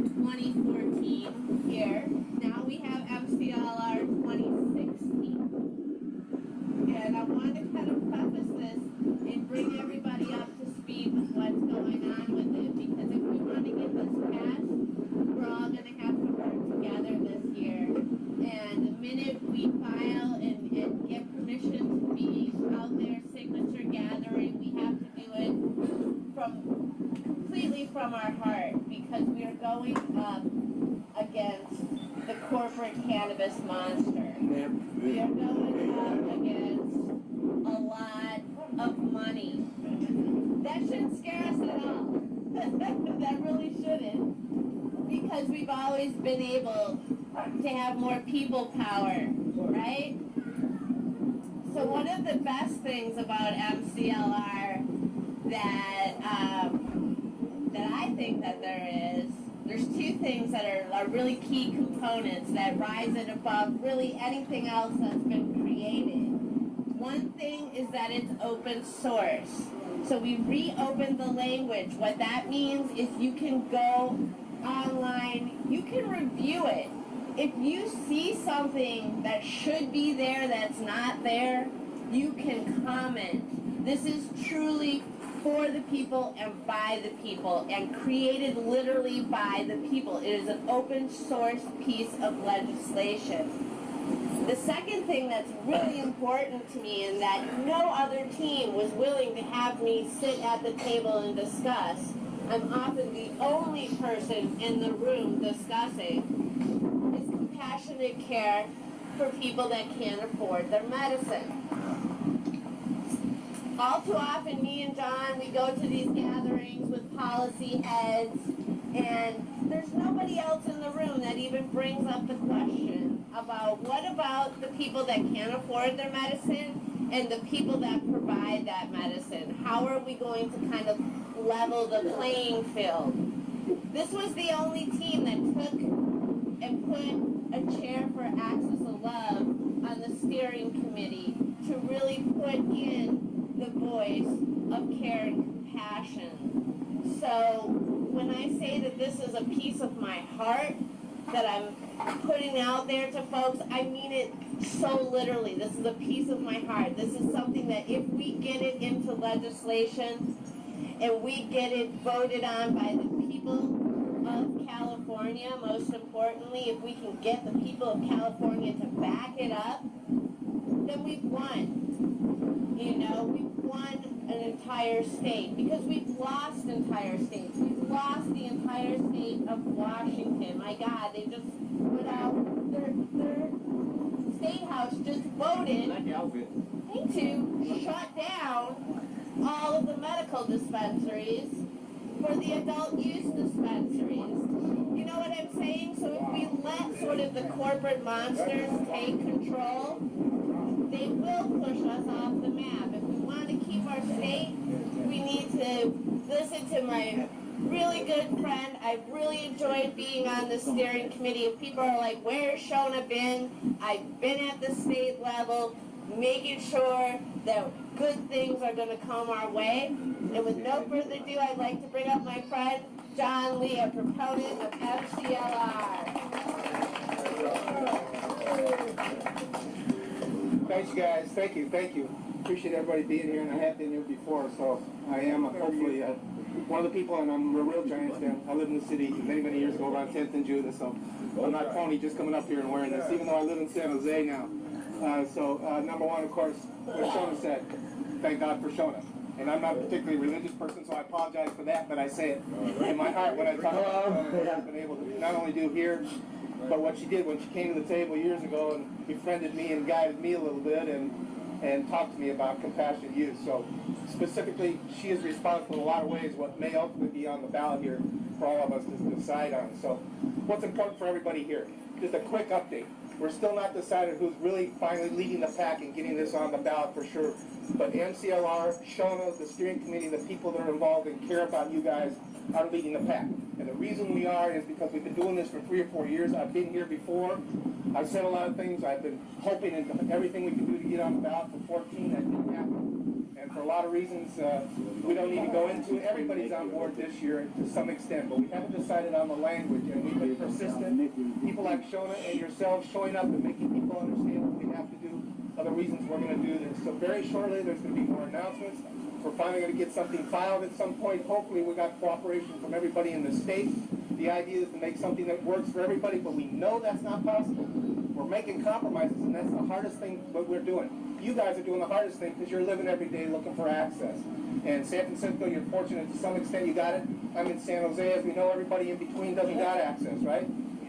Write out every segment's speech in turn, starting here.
2014 here. Now we have MCLR 2016. And I want to kind of preface this and bring everybody up to speed with what's going on with it, because if we want to get this passed, we're all going to have to work together this year. And the minute we file and get permission to be out there signature gathering, we have to do it completely from our heart, because we are going up against the corporate cannabis monster. We are going up against a lot of money. That shouldn't scare us at all. That really shouldn't, because we've always been able to have more people power, right? So one of the best things about MCLR that I think that there's two things that are really key components that rise it above really anything else that's been created. One thing is that it's open source. So we reopened the language. What that means is you can go online, you can review it. If you see something that should be there that's not there, you can comment. This is truly for the people and by the people, and created literally by the people. It is an open source piece of legislation. The second thing that's really important to me, and that no other team was willing to have me sit at the table and discuss, I'm often the only person in the room discussing, is compassionate care for people that can't afford their medicine. All too often, me and John, we go to these gatherings with policy heads, and there's nobody else in the room that even brings up the question about what about the people that can't afford their medicine and the people that provide that medicine. How are we going to kind of level the playing field? This was the only team that took and put a chair for Access of Love on the steering committee to really put in the voice of care and compassion. So when I say that this is a piece of my heart that I'm putting out there to folks, I mean it so literally. This is a piece of my heart. This is something that if we get it into legislation and we get it voted on by the people of California, most importantly, if we can get the people of California to back it up, then we've won. You know, we've won an entire state, because we've lost entire states. We've lost the entire state of Washington. My God, they just put out their state house just voted to shut down all of the medical dispensaries for the adult use dispensaries. You know what I'm saying? So if we let sort of the corporate monsters take control, they will push us off the map. If we want to keep our state, we need to listen to my really good friend. I've really enjoyed being on the steering committee. If people are like, where's Shona been? I've been at the state level, making sure that good things are going to come our way. And with no further ado, I'd like to bring up my friend, John Lee, a proponent of MCLR. Thanks, guys. Thank you. Appreciate everybody being here, and I have been here before, so I am hopefully one of the people, and I'm a real Giants fan. I lived in the city many, many years ago, around 10th and Judah, so I'm not phony just coming up here and wearing this, even though I live in San Jose now. Number one, of course, what Shona said, thank God for Shona. And I'm not a particularly religious person, so I apologize for that, but I say it in my heart when I talk about what I've been able to not only do here, but what she did when she came to the table years ago and befriended me and guided me a little bit and talked to me about compassionate use. So specifically, she is responsible in a lot of ways what may ultimately be on the ballot here for all of us to decide on. So what's important for everybody here? Just a quick update. We're still not decided who's really finally leading the pack and getting this on the ballot for sure. But MCLR, Shona, the steering committee, the people that are involved and care about you guys are leading the pack. And the reason we are is because we've been doing this for 3 or 4 years. I've been here before. I've said a lot of things. I've been hoping and everything we can do to get on the ballot for 14. That didn't happen. And for a lot of reasons we don't need to go into. Everybody's on board this year to some extent, but we haven't decided on the language, and we've been persistent. People like Shona and yourselves showing up and making people understand what we have to do, other reasons we're going to do this. So very shortly, there's going to be more announcements. We're finally going to get something filed at some point. Hopefully, we got cooperation from everybody in the state. The idea is to make something that works for everybody, but we know that's not possible. We're making compromises, and that's the hardest thing what we're doing. You guys are doing the hardest thing because you're living every day looking for access. And San Francisco, you're fortunate to some extent you got it. I'm in San Jose, as we know, everybody in between doesn't got access, right?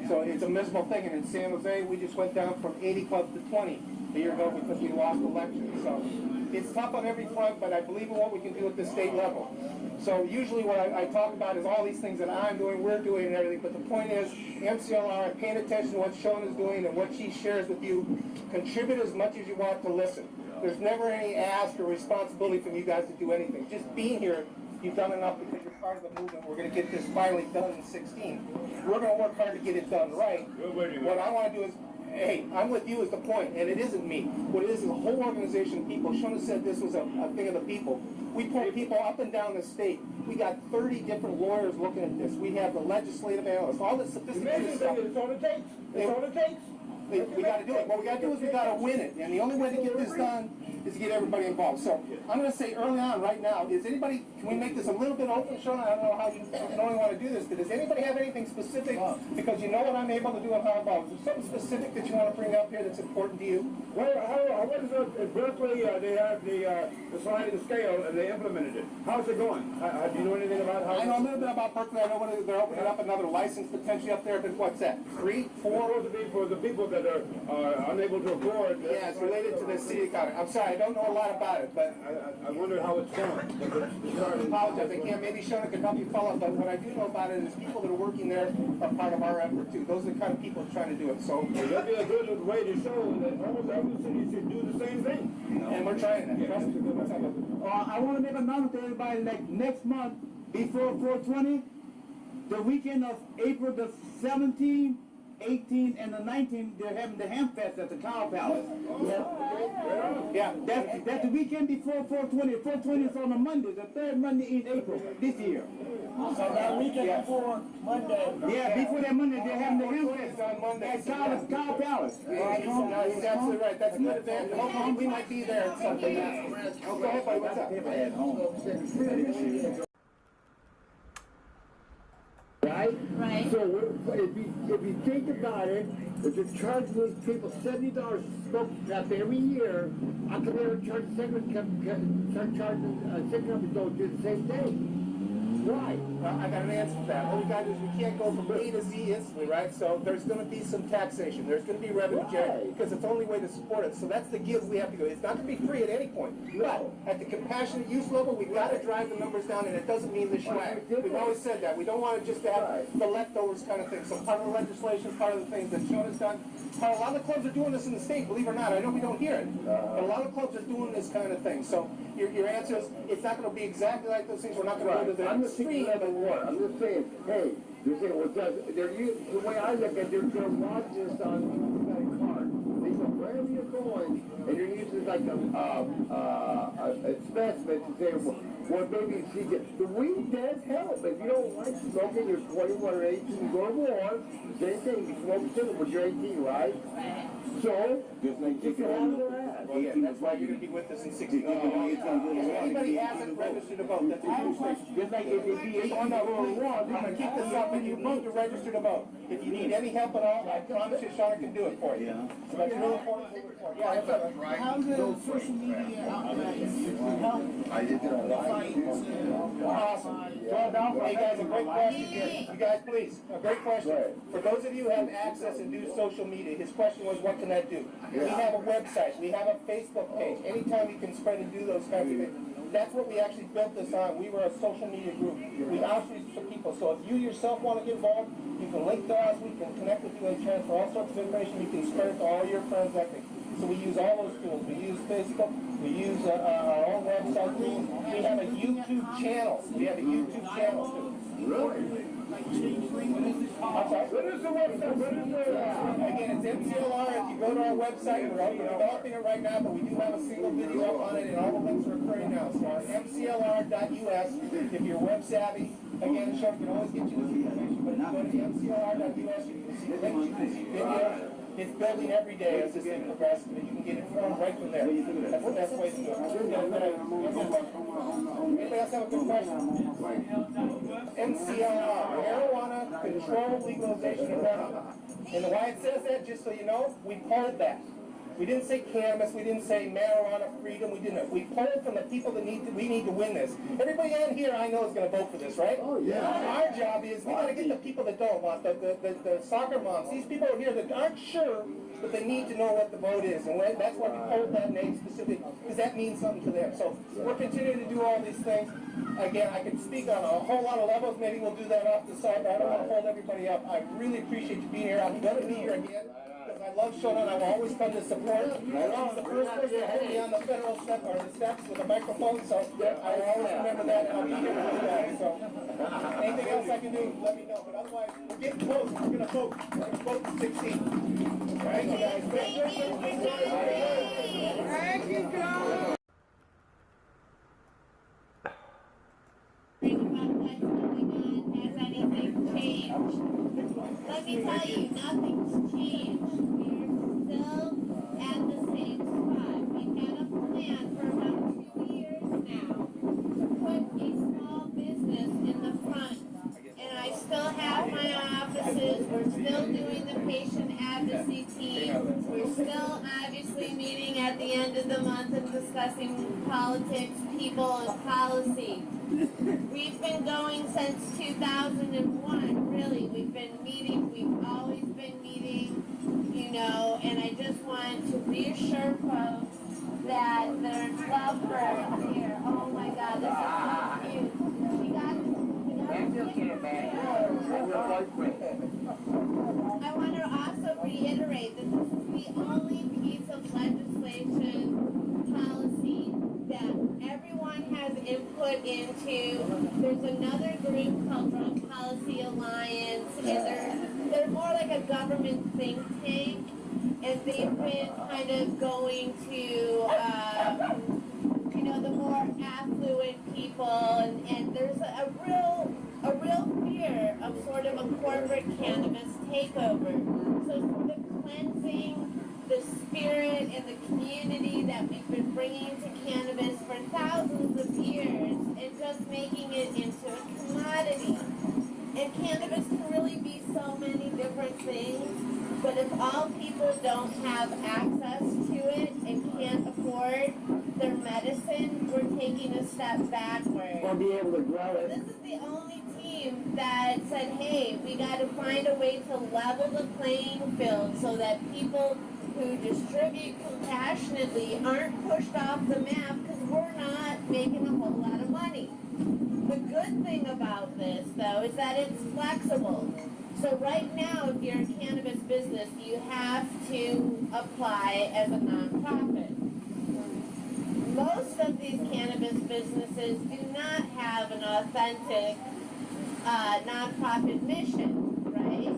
So it's a miserable thing. And in San Jose, we just went down from 80 clubs to 20 a year ago because we lost elections. So it's tough on every front, but I believe in what we can do at the state level. So usually what I talk about is all these things that I'm doing, we're doing, and everything. But the point is, MCLR, paying attention to what Shona is doing and what she shares with you, contribute as much as you want to listen. There's never any ask or responsibility from you guys to do anything. Just being here, you've done enough because you're part of the movement. We're going to get this finally done in 16. We're going to work hard to get it done right. What I want to do is, hey, I'm with you is the point, and it isn't me. What it is a whole organization of people. Shona said this was a thing of the people. We pull people up and down the state. We got 30 different lawyers looking at this. We have the legislative analysts, all this sophisticated stuff. It's all it takes. It's all it takes. We got to do it. What we got to do is we got to win it. And the only way to get this done is to get everybody involved. So I'm going to say early on right now, is anybody, can we make this a little bit open, Shona? I don't know how you normally want to do this, but does anybody have anything specific? Because you know what I'm able to do and how involved. Is there something specific that you want to bring up here that's important to you? Well, what is it? In Berkeley, they have the sliding scale, and they implemented it. How's it going? Do you know anything about how? I know a little bit about Berkeley. I know they're opening up another license potentially up there, but what's that? 3, 4? It's supposed to be for the people that are unable to afford. Yeah, it's related to the city economy. I'm sorry, I don't know a lot about it, but I wonder how it's going. I apologize. I can't. Maybe Shona can help you follow, but what I do know about it is people that are working there are part of our effort too. Those are the kind of people trying to do it. So that'd be a good way to show that almost every city should do the same thing. And we're trying that. Trust me. I want to make an announcement to everybody, like next month, before 420, the weekend of April the 17th, 18th, and the 19th, they're having the Ham Fest at the Cow Palace. Yeah, That's the weekend before 420. 420 is on a Monday, the third Monday in April this year. So that weekend before Monday. Yeah, before that Monday, they're having the Ham Fest it's on Monday. at Cow Palace. No, he's absolutely right. That's a good event. Hopefully we might be there at something. Okay, buddy, what's up? Right? So if you think about it, if you're charging these people $70 to smoke that every year, how come they don't charge second companies don't do the same thing? Why? I got an answer for that. What we got is we can't go from A to Z instantly, right? So there's going to be some taxation. There's going to be revenue generated because it's the only way to support it. So that's the give we have to go. It's not going to be free at any point. But at the compassionate use level, we've got to drive the numbers down, and it doesn't mean the swag. We've always said that. We don't want to just have the leftovers kind of thing. So part of the legislation, part of the things that Shona's done, a lot of the clubs are doing this in the state, believe it or not. I know we don't hear it. But a lot of clubs are doing this kind of thing. So your answer is it's not going to be exactly like those things. We're not going to go to the extreme. I'm just saying, hey, you're saying, well, the way I look at it, they're watching this on a card. They go wherever you're going, and you're using like a specimen to say, well, maybe see the weed does help. If you don't like smoking, you're 21 or 18, you go to war, same thing, you smoke cigarette when you're 18, right? So, just like you can have their ass. Well, yeah, that's why you're going to be with us in 16. Anybody hasn't registered to vote, that's a huge thing. Just like if It's on that World War. I'm going to keep this up, and you need to register to vote. If you need any help at all, I promise you Shona can do it for you. So that's really important. Yeah, that's right. How does social media outlets help the fight? Awesome. Hey guys, a great question here. You guys, please, a great question. For those of you who have access and do social media, his question was, what can that do? We have a website. We have a Facebook page. Anytime you can spread and do those kinds of things. That's what we actually built this on. We were a social media group. We outreach to people. So if you yourself want to get involved, you can link to us. We can connect with you and transfer all sorts of information. You can spread it to all your friends. So we use all those tools. We use Facebook. We use our own website. We have a YouTube channel. We have a YouTube channel too. Like Changeling What is the website? What is the, Again, it's MCLR. If you go to our website, we're developing it right now, but we do have a single video up on it, and all the links are occurring now. So our MCLR.us, if you're web savvy, again, Sean can always get you this information, but if you go to MCLR.us, you can see links, you can see videos. It's building every day as this thing progresses, and you can get informed right from there. That's the best way to do it. Anybody else have a good question? MCLR, Marijuana Control Legalization and Revenue. And why it says that, just so you know, we pulled that. We didn't say cannabis, we didn't say marijuana freedom, we didn't. We pulled from the people that we need to win this. Everybody on here I know is going to vote for this, right? Oh, yeah. Our job is we got to get the people that don't want, the soccer moms, these people here that aren't sure, but they need to know what the vote is. And that's why we pulled that name specific, because that means something to them. So we're continuing to do all these things. Again, I could speak on a whole lot of levels. Maybe we'll do that off the side, but I don't want to hold everybody up. I really appreciate you being here. I'm going to be here again. I love showing up. I will always come to support. I was the first person to hold me on the federal step or the steps with a microphone, so I will always remember that, and I'll be here for you guys. So anything else I can do, let me know. But otherwise, we're getting close. We're gonna vote. We're gonna vote 16. All right, you guys. Thank you, John. About what's going on, has anything changed? Let me tell you, nothing's changed. We're still at the same spot. We've had a plan for about 2 years now to put a small business in the front. And I still have my offices. We're still doing the patient advocacy team. We're still obviously meeting at the end of the month and discussing politics, people, and policy. We've been going since 2001, really. We've been meeting, we've always been meeting, you know, and I just want to reassure folks that there's love for us here. Oh my God, this is so cute. She got I want to also reiterate that this is the only piece of legislation policy that everyone has input into. There's another group called Drug Policy Alliance, and they're more like a government think tank, and they've been kind of going to, you know, the more affluent people, and there's a real fear of sort of a corporate cannabis takeover. So sort of cleansing the spirit and the community that we've been bringing to cannabis for thousands of years and just making it into a commodity. And cannabis can really be so many different things, but if all people don't have access to it and can't afford their medicine, we're taking a step backward. Or be able to grow it. This is the only team that said, hey, we got to find a way to level the playing field so that people who distribute compassionately aren't pushed off the map because we're not making a whole lot of money. The good thing about this, though, is that it's flexible. So right now, if you're a cannabis business, you have to apply as a nonprofit. Most of these cannabis businesses do not have an authentic nonprofit mission, right?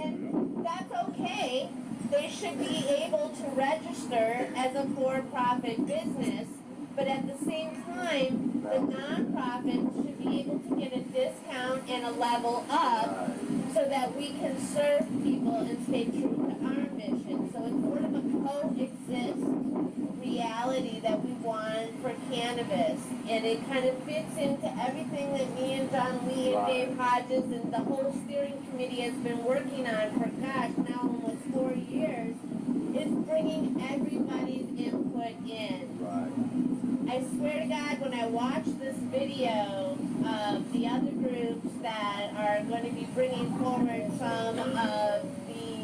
And that's okay. They should be able to register as a for-profit business, but at the same time, the nonprofit should be able to get a discount and a level up so that we can serve people and stay true to our mission. So it's sort of a coexist reality that we want for cannabis. And it kind of fits into everything that me and John Lee and Dave Hodges and the whole steering committee has been working on for, gosh, now almost 4 years, is bringing everybody's input in. I swear to God, when I watch this video of the other groups that are going to be bringing forward some of the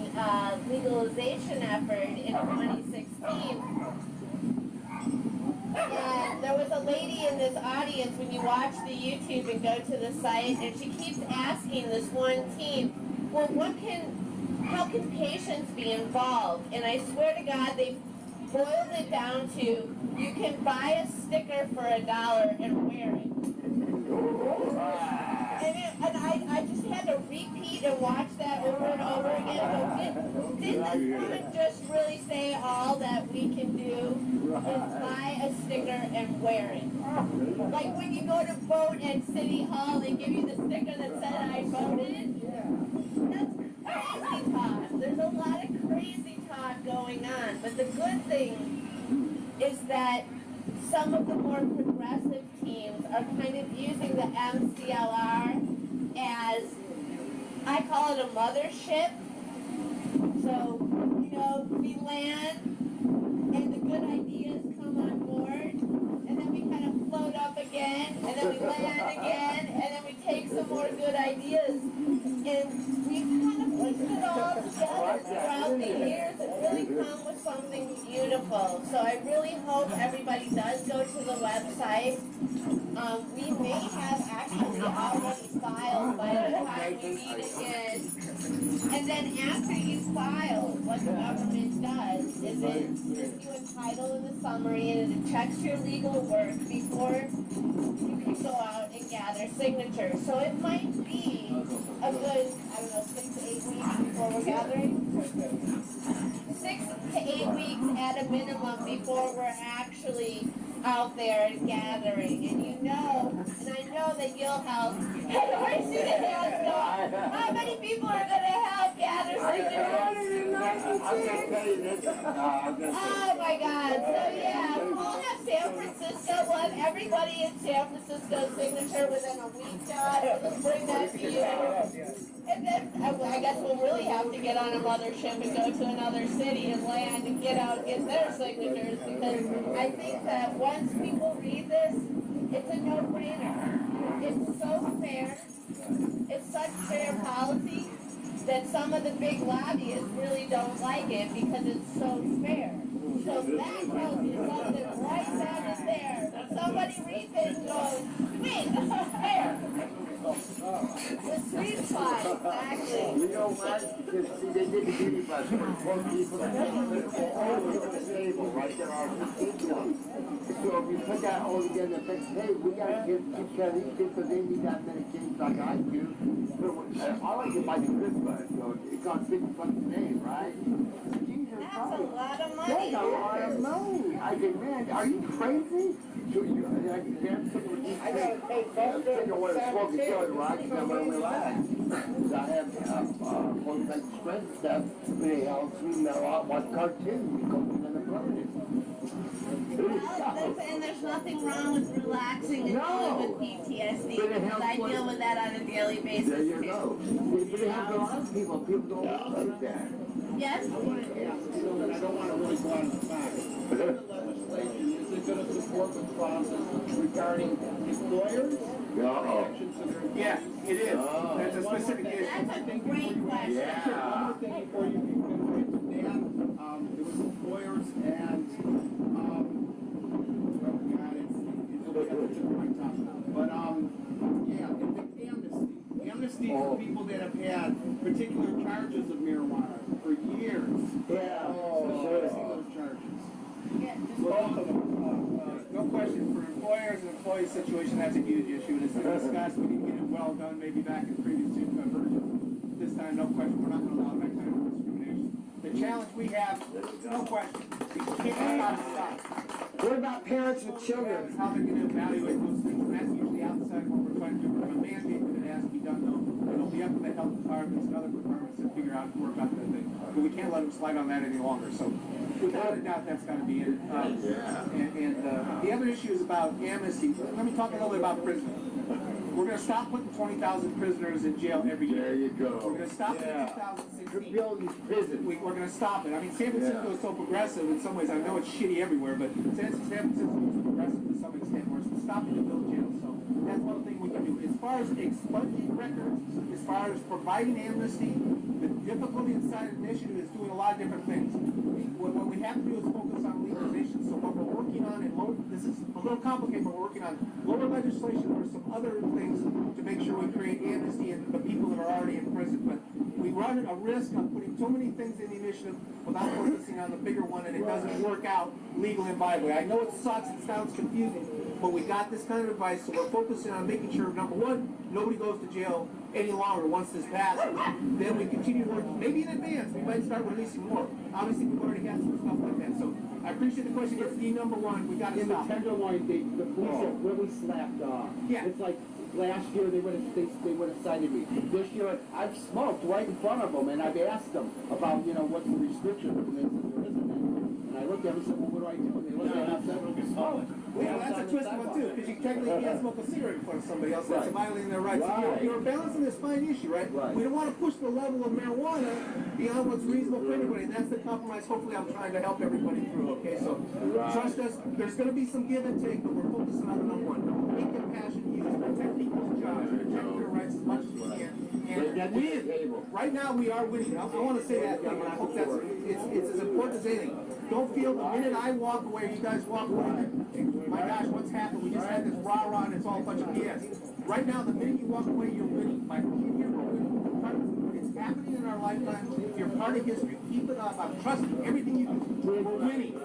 legalization effort in 2016, and there was a lady in this audience when you watch the YouTube and go to the site, and she keeps asking this one team, well, how can patients be involved? And I swear to God, they boiled it down to, you can buy a sticker for $1 and wear it. And I just had to repeat and watch that over and over again. But didn't this woman just really say all that we can do is buy a sticker and wear it? Like when you go to vote at City Hall, they give you the sticker that said I voted. That's crazy talk. There's a lot of crazy talk going on. But the good thing is that some of the more progressive teams are kind of using the MCLR as, I call it a mothership. So, we land and the good ideas come on board, and then we kind of float up again, and then we land again, and then we take some more good ideas, and we kind of pieced it all together throughout the years and really come with something beautiful. So I really hope everybody does go to the website. We may have actually already filed by the time we meet again. And then after you file, what the government does is it gives you a title and a summary, and it checks your legal work before you can go out and gather signatures. So it might be a good, 6 to 8 weeks before we're gathering. 6 to 8 weeks at a minimum before we're actually out there gathering. And and I know that you'll help. I see the hands go. How many people are going to help gather signatures? Oh my God. So yeah, we'll have San Francisco. We'll have everybody in San Francisco's signature within a week, John. We'll bring that to you. And then I guess we'll really have to get on a mothership and go to another city and land and get out and get their signatures, because I think that once people read this, it's a no-brainer. It's so fair. It's such fair policy that some of the big lobbyists really don't like it because it's so fair. So that tells you something right down in there. When somebody reads it and goes, wait, this is fair. The sweet spot, exactly. You know what? Because see, they did the beauty bus for 12 people that all over the table right there on the table. So if you put that all together and think, hey, we got to keep care of these kids because they need that many kids like I do. I like it by the Christmas, so it's on 50 bucks a day, right? That's a lot of money. That's a lot of money. I said, man, are you crazy? So I gotta pay I'm sitting on one of the smoking joint rocks and I'm gonna relax. I have one like strength stuff, but it helps me mellow out, watch cartoons, because I'm gonna burn it. And there's nothing wrong with relaxing and dealing with PTSD, because I deal with that on a daily basis. There you go. But it happens to a lot of people. People don't like that. Yes? I don't want to really go on the facts. The legislation, is it going to support the process regarding employers? Yeah, it is. There's a specific issue. That's a great question. Yeah. One more thing before you can Dan, it was employers and, it's a great topic. But, yeah, the amnesty. Amnesty for people that have had particular charges of marijuana for years. Yeah. Those charges. Both of them. No question, for employers and employees situation, that's a huge issue. And it's been discussed. We didn't get it well done maybe back in previous versions. This time, no question, we're not going to allow that kind of discrimination. The challenge we have, no question, we can't stop. What about parents with children? How they're going to evaluate those things, and that's usually outside what we're trying to do. From a mandate that it has to be done, though, it'll be up to the health departments and other departments to figure out and work out that thing. But we can't let them slide on that any longer. So, without a doubt, that's got to be it. The other issue is about amnesty. Let me talk a little bit about prisoners. We're going to stop putting 20,000 prisoners in jail every year. There you go. We're going to stop it in 2016. Building prisons. We're going to stop it. I mean, San Francisco is so progressive in some ways. I know it's shitty everywhere, but San Francisco is progressive to some extent. We're stopping to build jails. So that's one thing we can do. As far as expunging records, as far as providing amnesty, the difficulty inside of the initiative is doing a lot of different things. What we have to do is focus on legalization. So what we're working on, this is a little complicated, but we're working on lower legislation or some other things to make sure we create amnesty in the people that are already in prison. But we run a risk of putting so many things in the initiative without focusing on the bigger one, and it doesn't work out legally and viably. I know it sucks, it sounds confusing, but we got this kind of advice, so we're focusing on making sure, number one, nobody goes to jail any longer once this passes. Then we continue to work, maybe in advance, we might start releasing more. Obviously, we've already had some stuff like that, so I appreciate the question. It's the number one, we gotta In the stop. Tenderloin, the police have really slapped off. Yeah. It's like last year they would have cited me. This year I've smoked right in front of them, and I've asked them about what the restrictions are, and they said there isn't any. And I looked at them and said, well, what do I do? And they looked at me and said, smoke. Well, that's a twisted one too, because you technically can't smoke a cigarette in front of somebody else. That's violating their rights. So you're balancing this fine issue, right? We don't want to push the level of marijuana beyond what's reasonable for everybody, and that's the compromise. Hopefully, I'm trying to help everybody through. Okay, so trust us. There's going to be some give and take, but we're focusing on the number one: make compassion use, protect people's jobs, protect their rights as much as we can, and win. Right now, we are winning. I want to say that, and I hope that's it's as important as anything. Don't feel the minute I walk away, you guys walk away. My gosh, what's happened? We just had this rah-rah and it's all a bunch of BS. Right now, the minute you walk away, you're winning. By being here, we're winning. It's happening in our lifetime. If you're part of history, keep it up. I'm trusting everything you do. We're winning.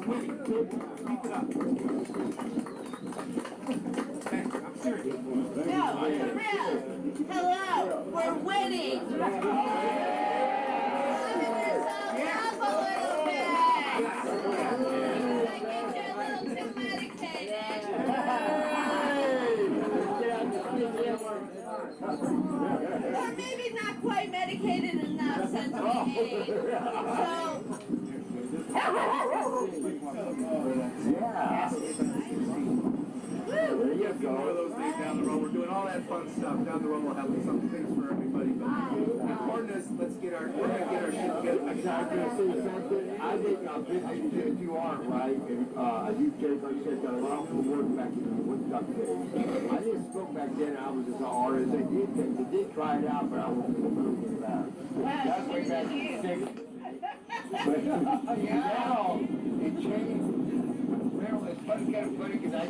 We're winning. Keep it up. Thanks. I'm serious. No, for real. Hello, we're winning. Up a little bit. I get you a little too medicated. Or maybe not quite medicated enough since we ate. There you go. More of those days down the road. We're doing all that fun stuff. Down the road we'll have some things for everybody. But the important is let's get our shit together. I was gonna say something. I think business you aren't right, and you Jake, like you said, done a lot of work back in the Woodstock days. I didn't smoke back then. I was just an artist. I did try it out, but I wasn't going to move it back. That's way back in the 60s. But now it changed. Well, it's funny, kind of funny, because I.